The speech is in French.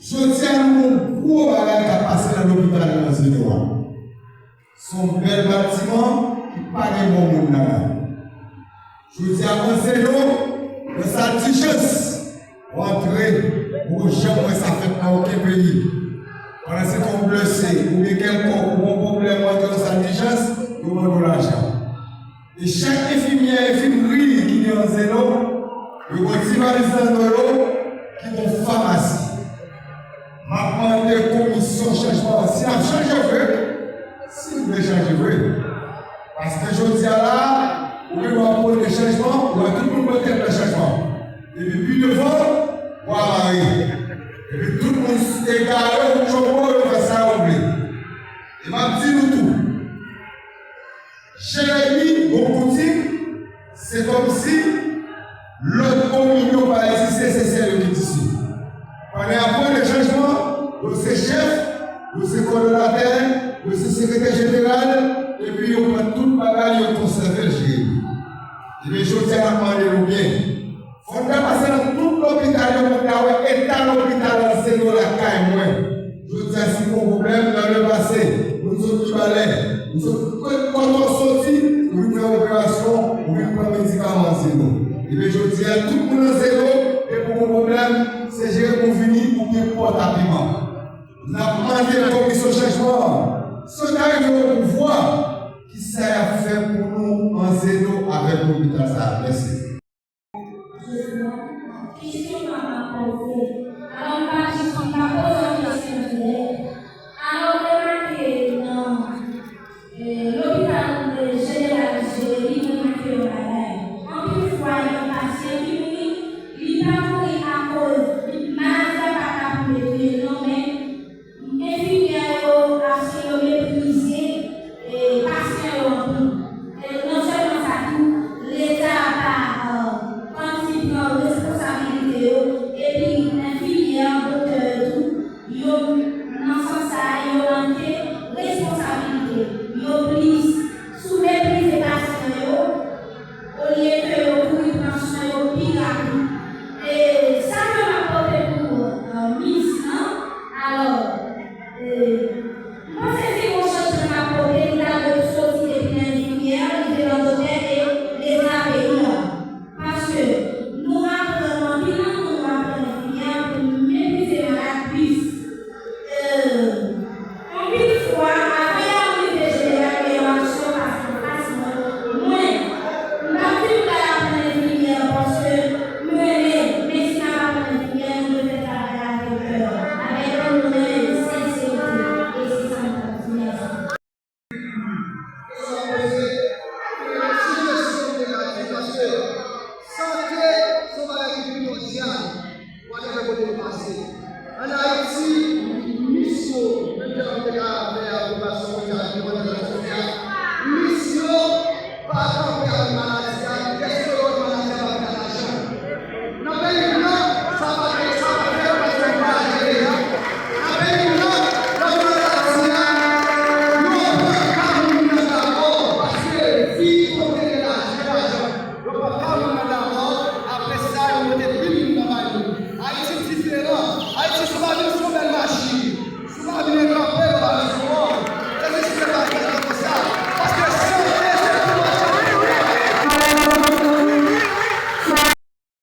Je tiens mon gros bagage qui a passé dans l'hôpital de Zénoa. Son bel bâtiment qui paraît mon monde là. Je tiens à Zéno, de sa diligence, rentrer pour jamais ça fait dans aucun pays. Pendant ce qu'on blessé, ou bien quelqu'un ou un problème dans sa diligence, nous demandons l'argent. Et chaque infirmière qui est en Zéno, il y a des qui vont pharmacie. Ma demande de commission changement. Si on change, si vous voulez changer, parce que je dis là, vous pouvez avoir des changements, vous avez tout le monde peut-être le changement. Et puis devant, voilà. Et puis tout le monde est égaré, vous changez, vous ça oublier. Et m'a dit nous tout. Jérémie, mon boutique, c'est comme si l'autre communion va exister, c'est celle qui est ici. On est après le changement, nous sommes chefs, nous sommes coordonnateurs, nous sommes secrétaire général, et puis on prend tout le bagage et on conserve le Jérémie. Et bien, je tiens à demander bien. Il faut passer dans tout l'hôpital, état l'hôpital, c'est dans la caille, moi. Je tiens à si mon problème dans le passé, nous sommes du balai, nous sommes quand on sortit, nous faisons opération, nous faisons médicaments, c'est nous. Et bien, je dis à tout le monde en zéro, et pour mon problème, c'est gérer pour finir pour qu'il porte à piment. Nous avons demandé la commission changement. Ce qui arrive au pouvoir, qui sert à faire pour nous en zéro avec l'hôpital, ça. Merci.